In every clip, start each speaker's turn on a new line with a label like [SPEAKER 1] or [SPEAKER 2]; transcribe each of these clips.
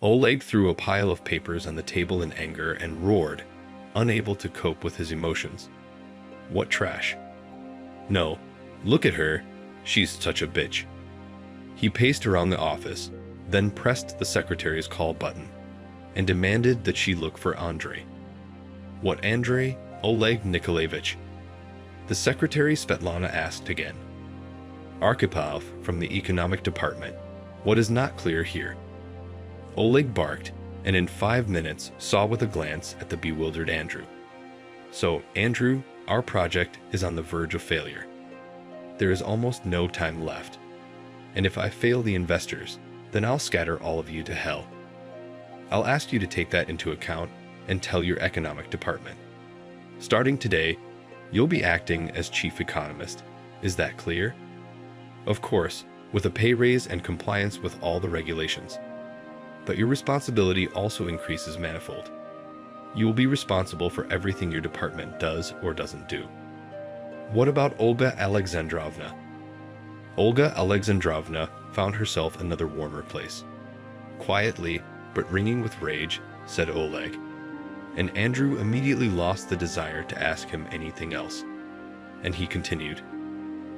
[SPEAKER 1] Oleg threw a pile of papers on the table in anger and roared, unable to cope with his emotions. What trash? No, look at her. She's such a bitch. He paced around the office, then pressed the secretary's call button and demanded that she look for Andrei. What Andrei? Oleg Nikolaevich. The secretary Svetlana asked again. Arkhipov from the economic department. What is not clear here? Oleg barked, and in 5 minutes saw with a glance at the bewildered Andrew. So, Andrew, our project is on the verge of failure. There is almost no time left. And if I fail the investors, then I'll scatter all of you to hell. I'll ask you to take that into account and tell your economic department. Starting today, you'll be acting as chief economist. Is that clear? Of course, with a pay raise and compliance with all the regulations. But your responsibility also increases manifold. You will be responsible for everything your department does or doesn't do. What about Olga Alexandrovna? Olga Alexandrovna found herself another warmer place. Quietly, but ringing with rage, said Oleg. And Andrew immediately lost the desire to ask him anything else. And he continued,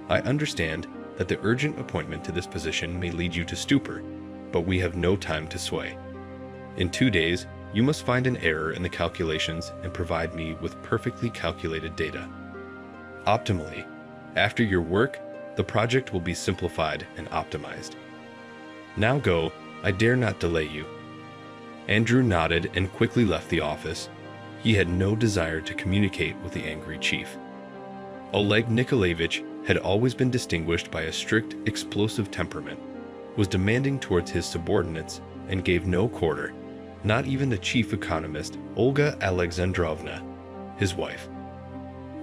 [SPEAKER 1] I understand that the urgent appointment to this position may lead you to stupor, but we have no time to sway. In 2 days, you must find an error in the calculations and provide me with perfectly calculated data. Optimally, after your work, the project will be simplified and optimized. Now go, I dare not delay you. Andrew nodded and quickly left the office. He had no desire to communicate with the angry chief. Oleg Nikolaevich had always been distinguished by a strict, explosive temperament, was demanding towards his subordinates, and gave no quarter, not even the chief economist, Olga Alexandrovna, his wife.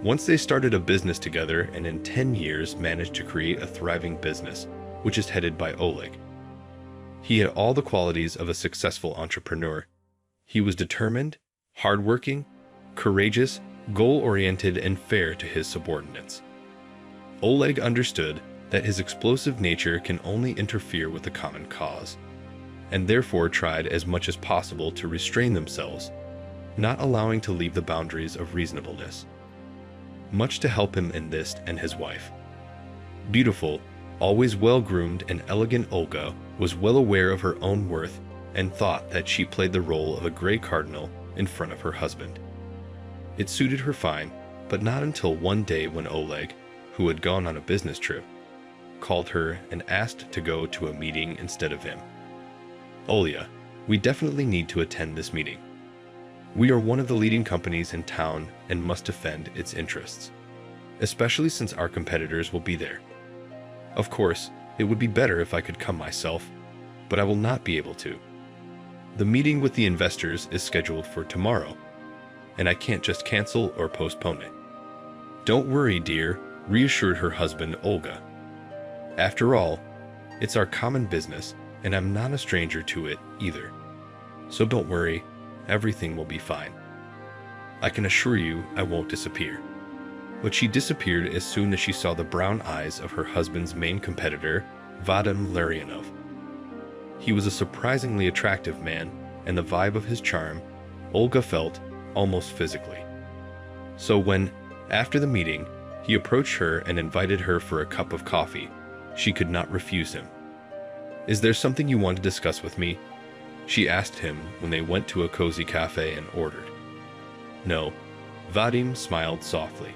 [SPEAKER 1] Once they started a business together and in 10 years managed to create a thriving business, which is headed by Oleg. He had all the qualities of a successful entrepreneur. He was determined, hardworking, courageous, goal-oriented, and fair to his subordinates. Oleg understood that his explosive nature can only interfere with the common cause, and therefore tried as much as possible to restrain themselves, not allowing to leave the boundaries of reasonableness. Much to help him in this and his wife. Beautiful, always well-groomed and elegant Olga was well aware of her own worth and thought that she played the role of a gray cardinal in front of her husband. It suited her fine, but not until one day when Oleg, who had gone on a business trip, called her and asked to go to a meeting instead of him. Olya, we definitely need to attend this meeting. We are one of the leading companies in town and must defend its interests, especially since our competitors will be there. Of course, it would be better if I could come myself, but I will not be able to. The meeting with the investors is scheduled for tomorrow, and I can't just cancel or postpone it. Don't worry, dear, reassured her husband Olga. After all, it's our common business, and I'm not a stranger to it either. So don't worry, everything will be fine. I can assure you I won't disappear. But she disappeared as soon as she saw the brown eyes of her husband's main competitor, Vadim Larionov. He was a surprisingly attractive man, and the vibe of his charm, Olga felt, almost physically. So when, after the meeting, he approached her and invited her for a cup of coffee, she could not refuse him. Is there something you want to discuss with me? She asked him when they went to a cozy cafe and ordered. No, Vadim smiled softly.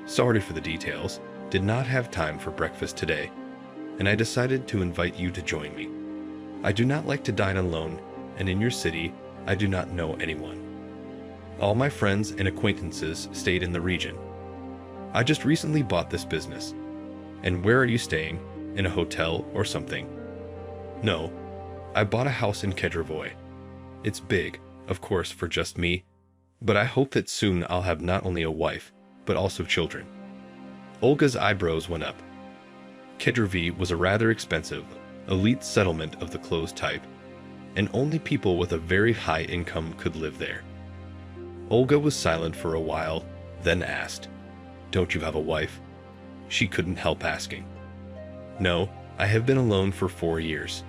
[SPEAKER 1] Sorry for the details, did not have time for breakfast today, and I decided to invite you to join me. I do not like to dine alone, and in your city, I do not know anyone. All my friends and acquaintances stayed in the region. I just recently bought this business. And where are you staying? In a hotel or something? No, I bought a house in Kedrovoy. It's big, of course, for just me, but I hope that soon I'll have not only a wife, but also children. Olga's eyebrows went up. Kedrovoy was a rather expensive, elite settlement of the closed type, and only people with a very high income could live there. Olga was silent for a while, then asked, Don't you have a wife? She couldn't help asking. No, I have been alone for 4 years.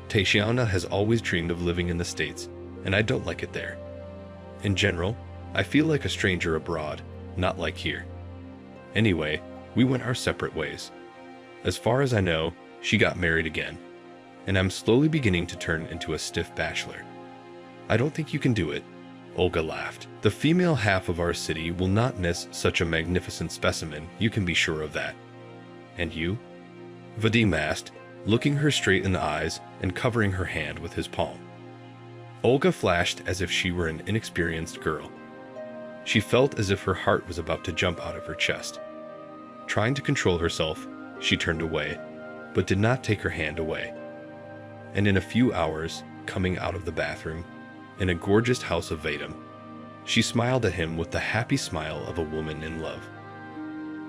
[SPEAKER 1] Tatiana has always dreamed of living in the States, and I don't like it there. In general, I feel like a stranger abroad, not like here. Anyway, we went our separate ways. As far as I know, she got married again, and I'm slowly beginning to turn into a stiff bachelor. I don't think you can do it. Olga laughed. The female half of our city will not miss such a magnificent specimen, you can be sure of that. And you? Vadim asked, looking her straight in the eyes and covering her hand with his palm. Olga flashed as if she were an inexperienced girl. She felt as if her heart was about to jump out of her chest. Trying to control herself, she turned away, but did not take her hand away. And in a few hours, coming out of the bathroom, in a gorgeous house of Vadim, she smiled at him with the happy smile of a woman in love.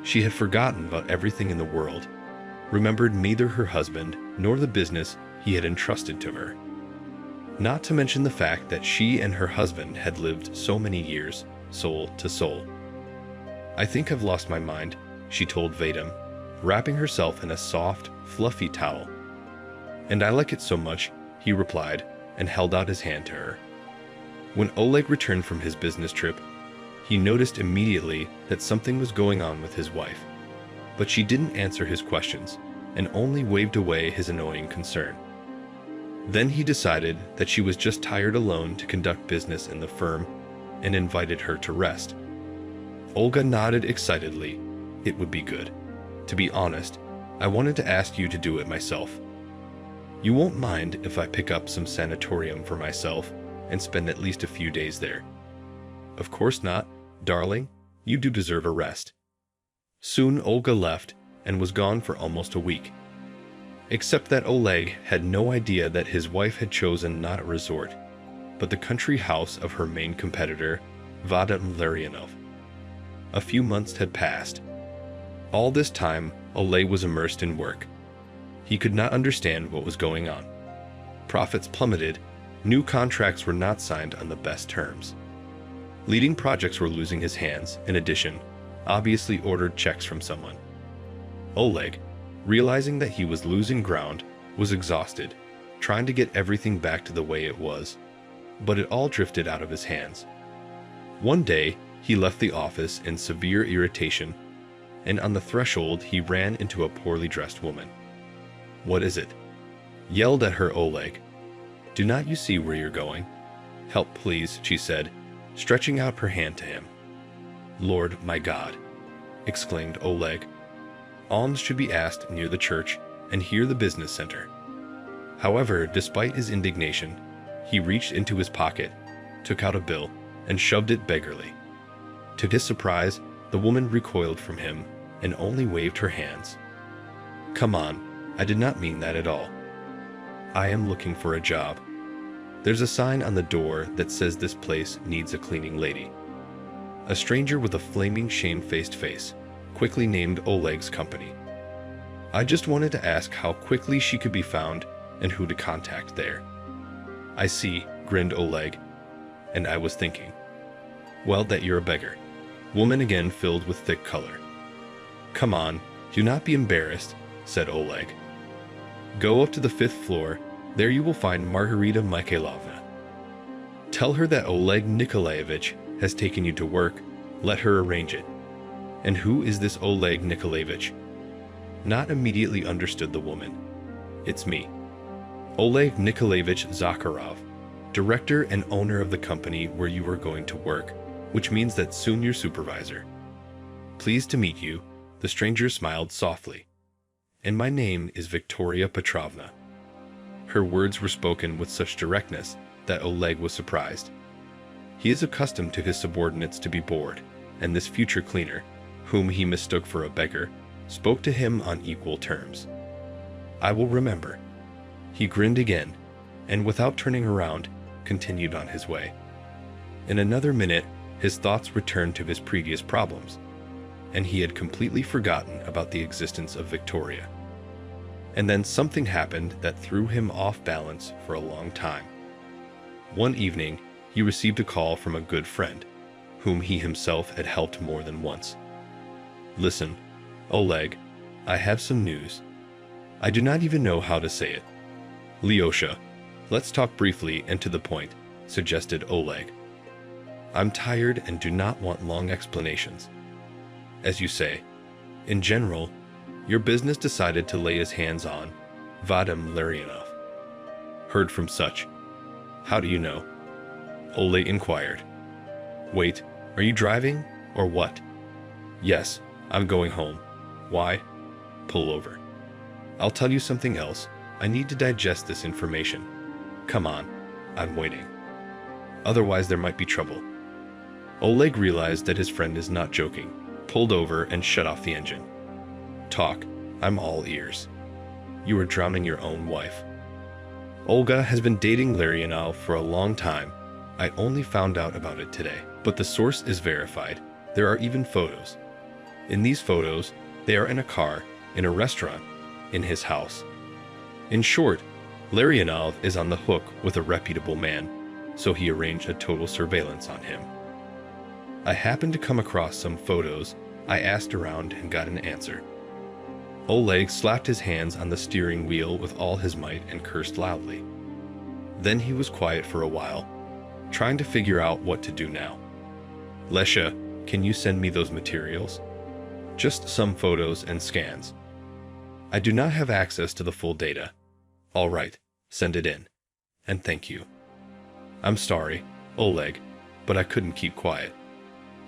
[SPEAKER 1] She had forgotten about everything in the world, remembered neither her husband nor the business he had entrusted to her. Not to mention the fact that she and her husband had lived so many years, soul to soul. I think I've lost my mind, she told Vadim, wrapping herself in a soft, fluffy towel. And I like it so much, he replied, and held out his hand to her. When Oleg returned from his business trip, he noticed immediately that something was going on with his wife. But she didn't answer his questions, and only waved away his annoying concern. Then he decided that she was just tired alone to conduct business in the firm, and invited her to rest. Olga nodded excitedly. It would be good. To be honest, I wanted to ask you to do it myself. You won't mind if I pick up some sanatorium for myself and spend at least a few days there. Of course not, darling. You do deserve a rest. Soon Olga left and was gone for almost a week. Except that Oleg had no idea that his wife had chosen not a resort, but the country house of her main competitor, Vadim Larionov. A few months had passed. All this time, Oleg was immersed in work. He could not understand what was going on. Profits plummeted. New contracts were not signed on the best terms. Leading projects were losing his hands, in addition, obviously ordered checks from someone. Oleg, realizing that he was losing ground, was exhausted, trying to get everything back to the way it was, but it all drifted out of his hands. One day, he left the office in severe irritation, and on the threshold he ran into a poorly dressed woman. "What is it?" yelled at her Oleg. "Do not you see where you're going? Help, please," she said, stretching out her hand to him. "Lord, my God," exclaimed Oleg. Alms should be asked near the church and here the business center. However, despite his indignation, he reached into his pocket, took out a bill, and shoved it beggarly. To his surprise, the woman recoiled from him and only waved her hands. "Come on, I did not mean that at all. I am looking for a job. There's a sign on the door that says this place needs a cleaning lady." A stranger with a flaming, shame-faced face quickly named Oleg's company. "I just wanted to ask how quickly she could be found and who to contact there." "I see," grinned Oleg, "and I was thinking, well, that you're a beggar." Woman again filled with thick color. "Come on, do not be embarrassed," said Oleg. "Go up to the 5th floor, there you will find Margarita Mikhailovna. Tell her that Oleg Nikolaevich has taken you to work, let her arrange it." "And who is this Oleg Nikolaevich?" Not immediately understood the woman. "It's me. Oleg Nikolaevich Zakharov, director and owner of the company where you are going to work, which means that soon your supervisor. Pleased to meet you," the stranger smiled softly. "And my name is Victoria Petrovna." Her words were spoken with such directness that Oleg was surprised. He is accustomed to his subordinates to be bored, and this future cleaner, whom he mistook for a beggar, spoke to him on equal terms. "I will remember." He grinned again, and without turning around, continued on his way. In another minute, his thoughts returned to his previous problems, and he had completely forgotten about the existence of Victoria. And then something happened that threw him off balance for a long time. One evening, he received a call from a good friend, whom he himself had helped more than once. "Listen, Oleg, I have some news. I do not even know how to say it. Lyosha, let's talk briefly and to the point, suggested Oleg. I'm tired and do not want long explanations. As you say, in general, your business decided to lay his hands on Vadim Larionov. Heard from such. How do you know? Oleg inquired. Wait, are you driving, or what? Yes, I'm going home. Why? Pull over. I'll tell you something else. I need to digest this information. Come on, I'm waiting. Otherwise there might be trouble. Oleg realized that his friend is not joking, pulled over and shut off the engine. Talk, I'm all ears. You are drowning your own wife. Olga has been dating Larionov for a long time. I only found out about it today, but the source is verified. There are even photos. In these photos, they are in a car, in a restaurant, in his house. In short, Larionov is on the hook with a reputable man, so he arranged a total surveillance on him. I happened to come across some photos. I asked around and got an answer. Oleg slapped his hands on the steering wheel with all his might and cursed loudly. Then he was quiet for a while, trying to figure out what to do now. Lesha, can you send me those materials? Just some photos and scans. I do not have access to the full data. All right, send it in. And thank you. I'm sorry, Oleg, but I couldn't keep quiet.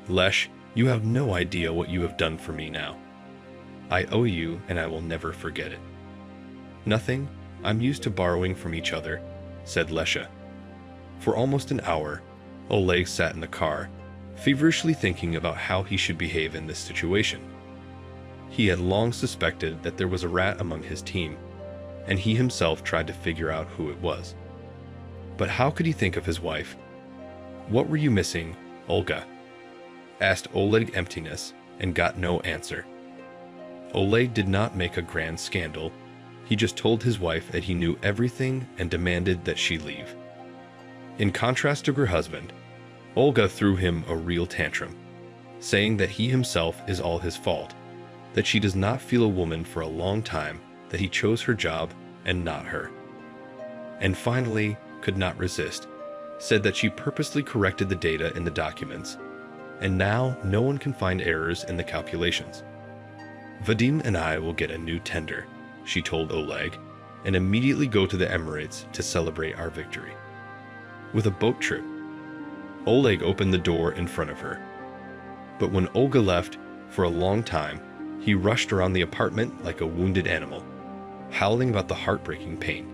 [SPEAKER 1] Lesh, you have no idea what you have done for me now. I owe you and I will never forget it. Nothing, I'm used to borrowing from each other, said Lesha. For almost an hour, Oleg sat in the car, feverishly thinking about how he should behave in this situation. He had long suspected that there was a rat among his team, and he himself tried to figure out who it was. But how could he think of his wife? What were you missing, Olga? Asked Oleg emptiness and got no answer. Oleg did not make a grand scandal. He just told his wife that he knew everything and demanded that she leave. In contrast to her husband, Olga threw him a real tantrum, saying that he himself is all his fault, that she does not feel a woman for a long time, that he chose her job and not her. And finally, could not resist, said that she purposely corrected the data in the documents, and now no one can find errors in the calculations. Vadim and I will get a new tender, she told Oleg, and immediately go to the Emirates to celebrate our victory. With a boat trip. Oleg opened the door in front of her. But when Olga left, for a long time, he rushed around the apartment like a wounded animal, howling about the heartbreaking pain.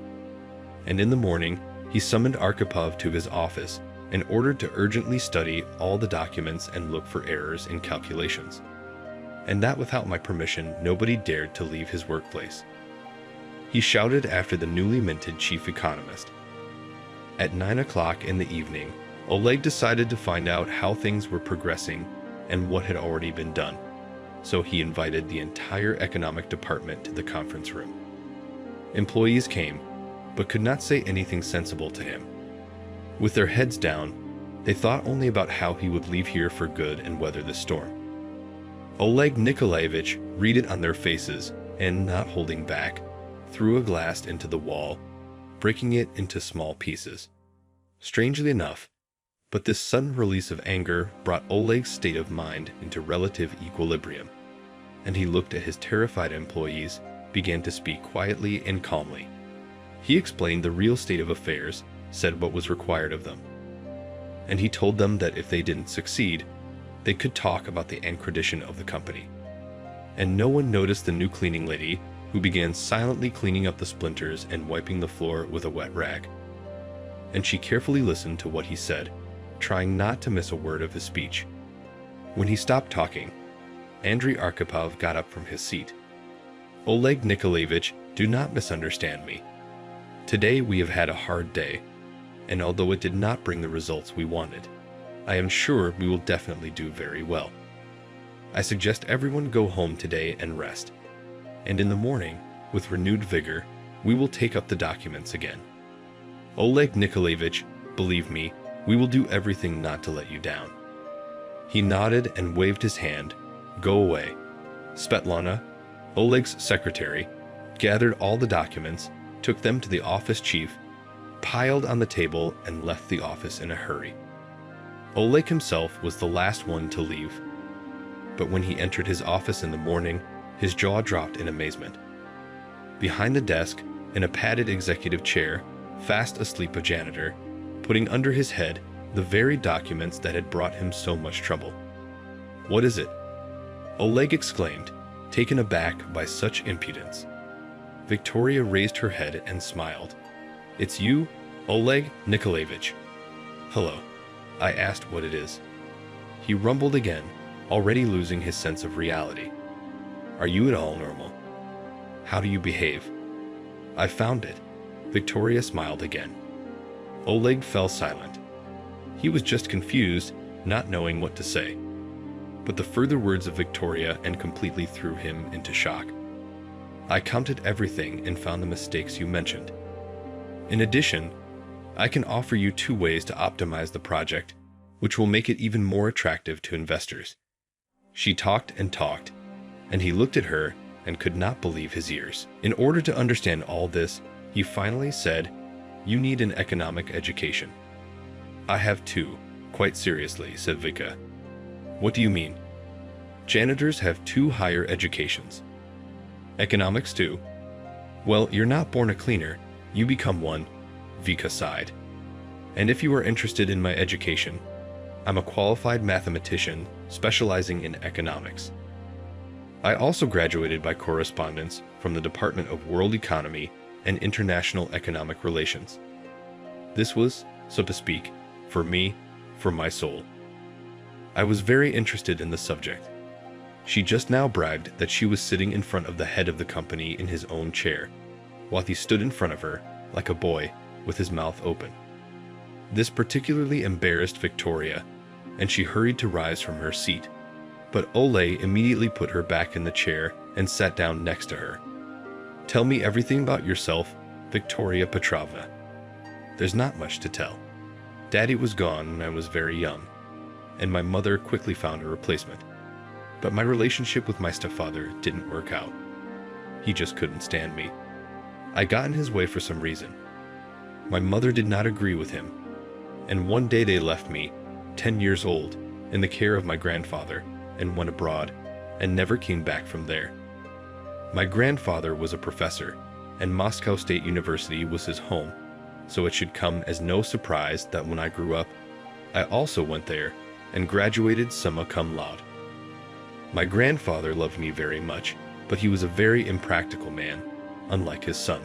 [SPEAKER 1] And in the morning, he summoned Arkhipov to his office and ordered to urgently study all the documents and look for errors in calculations. And that without my permission, nobody dared to leave his workplace. He shouted after the newly minted chief economist. At 9 o'clock in the evening, Oleg decided to find out how things were progressing and what had already been done, so he invited the entire economic department to the conference room. Employees came, but could not say anything sensible to him. With their heads down, they thought only about how he would leave here for good and weather the storm. Oleg Nikolaevich read it on their faces and, not holding back, threw a glass into the wall, breaking it into small pieces. Strangely enough, but this sudden release of anger brought Oleg's state of mind into relative equilibrium, and he looked at his terrified employees, began to speak quietly and calmly. He explained the real state of affairs, said what was required of them. And he told them that if they didn't succeed, they could talk about the accreditation of the company. And no one noticed the new cleaning lady who began silently cleaning up the splinters and wiping the floor with a wet rag. And she carefully listened to what he said, trying not to miss a word of his speech. When he stopped talking, Andrei Arkhipov got up from his seat. Oleg Nikolaevich, do not misunderstand me. Today we have had a hard day, and although it did not bring the results we wanted, I am sure we will definitely do very well. I suggest everyone go home today and rest, and in the morning, with renewed vigor, we will take up the documents again. Oleg Nikolaevich, believe me, we will do everything not to let you down. He nodded and waved his hand. Go away. Svetlana, Oleg's secretary, gathered all the documents took them to the office chief, piled on the table, and left the office in a hurry. Oleg himself was the last one to leave. But when he entered his office in the morning, his jaw dropped in amazement. Behind the desk, in a padded executive chair, fast asleep a janitor, putting under his head the very documents that had brought him so much trouble. "What is it?" Oleg exclaimed, taken aback by such impudence. Victoria raised her head and smiled. "It's you, Oleg Nikolaevich." "Hello." I asked what it is. He rumbled again, already losing his sense of reality. "Are you at all normal? How do you behave?" "I found it." Victoria smiled again. Oleg fell silent. He was just confused, not knowing what to say. But the further words of Victoria and completely threw him into shock. "I counted everything and found the mistakes you mentioned. In addition, I can offer you 2 ways to optimize the project, which will make it even more attractive to investors." She talked and talked, and he looked at her and could not believe his ears. In order to understand all this, he finally said, "You need an economic education." "I have 2, quite seriously," said Vika. "What do you mean?" "Janitors have 2 higher educations." "Economics too?" "Well, you're not born a cleaner, you become one," Vika sighed. "And if you are interested in my education, I'm a qualified mathematician specializing in economics. I also graduated by correspondence from the Department of World Economy and International Economic Relations. This was, so to speak, for me, for my soul. I was very interested in the subject." She just now bragged that she was sitting in front of the head of the company in his own chair, while he stood in front of her, like a boy, with his mouth open. This particularly embarrassed Victoria, and she hurried to rise from her seat. But Ole immediately put her back in the chair and sat down next to her. "Tell me everything about yourself, Victoria Petrovna." "There's not much to tell. Daddy was gone when I was very young, and my mother quickly found a replacement. But my relationship with my stepfather didn't work out. He just couldn't stand me. I got in his way for some reason. My mother did not agree with him, and one day they left me, 10 years old, in the care of my grandfather, and went abroad, and never came back from there. My grandfather was a professor, and Moscow State University was his home, so it should come as no surprise that when I grew up, I also went there and graduated summa cum laude. My grandfather loved me very much, but he was a very impractical man, unlike his son.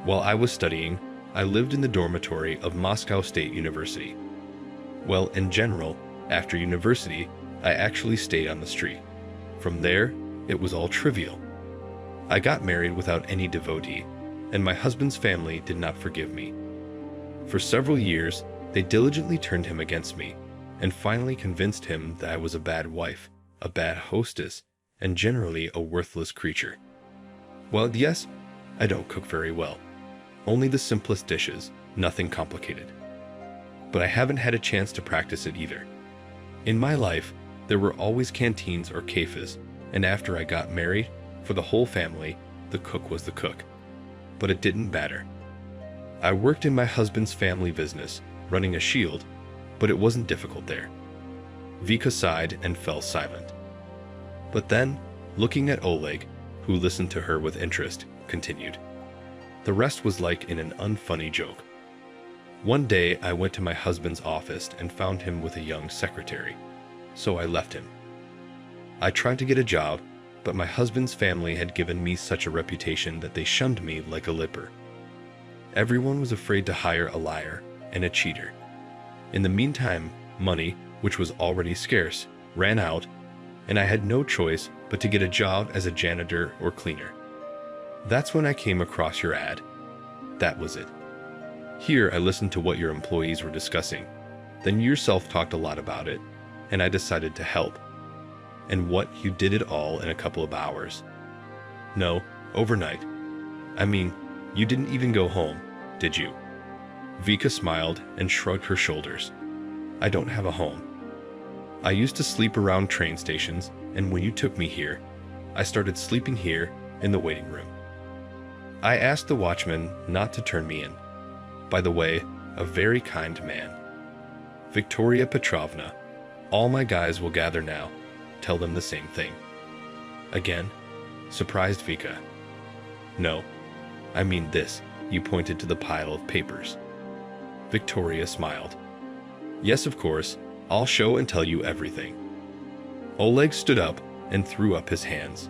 [SPEAKER 1] While I was studying, I lived in the dormitory of Moscow State University. Well, in general, after university, I actually stayed on the street. From there, it was all trivial. I got married without any devotee, and my husband's family did not forgive me. For several years, they diligently turned him against me, and finally convinced him that I was a bad wife, a bad hostess, and generally a worthless creature. Well, yes, I don't cook very well. Only the simplest dishes, nothing complicated. But I haven't had a chance to practice it either. In my life, there were always canteens or cafes, and after I got married, for the whole family, the cook was the cook. But it didn't matter. I worked in my husband's family business, running a shield, but it wasn't difficult there. Vika sighed and fell silent. But then, looking at Oleg, who listened to her with interest, continued. The rest was like in an unfunny joke. One day I went to my husband's office and found him with a young secretary, so I left him. I tried to get a job, but my husband's family had given me such a reputation that they shunned me like a leper. Everyone was afraid to hire a liar and a cheater. In the meantime, money, which was already scarce, ran out, and I had no choice but to get a job as a janitor or cleaner. That's when I came across your ad. That was it. Here I listened to what your employees were discussing. Then you yourself talked a lot about it, and I decided to help. And what, you did it all in a couple of hours. No, overnight. I mean, you didn't even go home, did you? Vika smiled and shrugged her shoulders. I don't have a home. I used to sleep around train stations, and when you took me here, I started sleeping here in the waiting room. I asked the watchman not to turn me in. By the way, a very kind man. Victoria Petrovna, all my guys will gather now. Tell them the same thing. Again? Surprised Vika. No, I mean this. You pointed to the pile of papers. Victoria smiled. Yes, of course. I'll show and tell you everything. Oleg stood up and threw up his hands.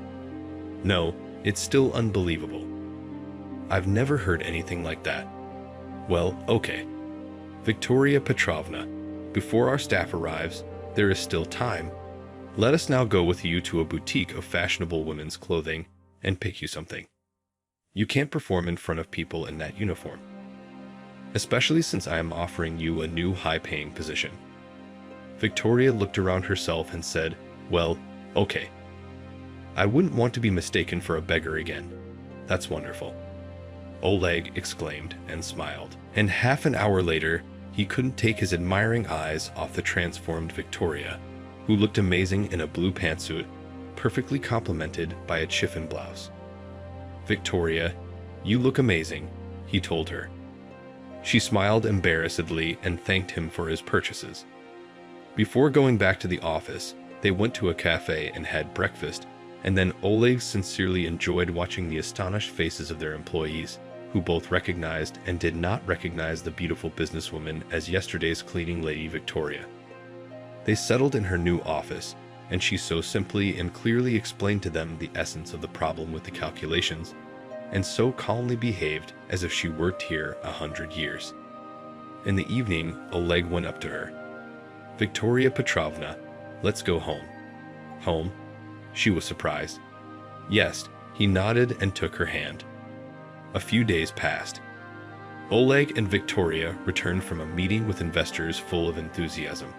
[SPEAKER 1] No, it's still unbelievable. I've never heard anything like that. Well, okay. Victoria Petrovna, before our staff arrives, there is still time. Let us now go with you to a boutique of fashionable women's clothing and pick you something. You can't perform in front of people in that uniform, especially since I am offering you a new high-paying position. Victoria looked around herself and said, well, okay. I wouldn't want to be mistaken for a beggar again. That's wonderful. Oleg exclaimed and smiled. And half an hour later, he couldn't take his admiring eyes off the transformed Victoria, who looked amazing in a blue pantsuit, perfectly complemented by a chiffon blouse. Victoria, you look amazing, he told her. She smiled embarrassedly and thanked him for his purchases. Before going back to the office, they went to a cafe and had breakfast, and then Oleg sincerely enjoyed watching the astonished faces of their employees, who both recognized and did not recognize the beautiful businesswoman as yesterday's cleaning lady Victoria. They settled in her new office, and she so simply and clearly explained to them the essence of the problem with the calculations, and so calmly behaved as if she worked here 100 years. In the evening, Oleg went up to her. Victoria Petrovna, let's go home. Home? She was surprised. Yes, he nodded and took her hand. A few days passed. Oleg and Victoria returned from a meeting with investors full of enthusiasm.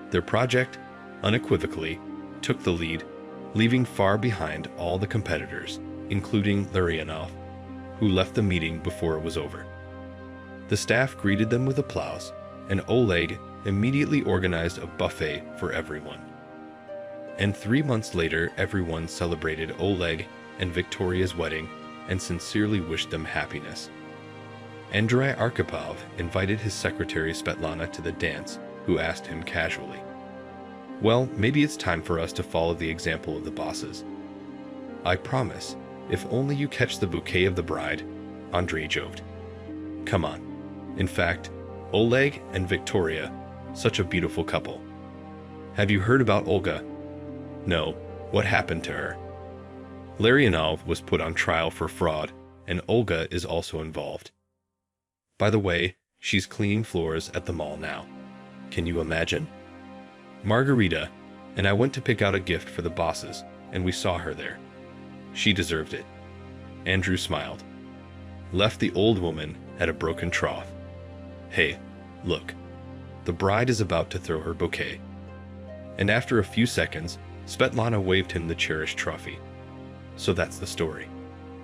[SPEAKER 1] Their project, unequivocally, took the lead, leaving far behind all the competitors, including Larionov, who left the meeting before it was over. The staff greeted them with applause, and Oleg immediately organized a buffet for everyone. And 3 months later, everyone celebrated Oleg and Victoria's wedding and sincerely wished them happiness. Andrei Arkhipov invited his secretary Svetlana to the dance, who asked him casually, well, maybe it's time for us to follow the example of the bosses. I promise, if only you catch the bouquet of the bride, Andrei joked. Come on. In fact, Oleg and Victoria, such a beautiful couple. Have you heard about Olga? No, what happened to her? Larionov was put on trial for fraud, and Olga is also involved. By the way, she's cleaning floors at the mall now. Can you imagine? Margarita and I went to pick out a gift for the bosses, and we saw her there. She deserved it. Andrew smiled. Left the old woman at a broken trough. Hey, look. The bride is about to throw her bouquet. And after a few seconds, Svetlana waved him the cherished trophy. So that's the story.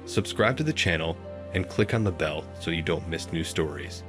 [SPEAKER 1] Subscribe to the channel and click on the bell so you don't miss new stories.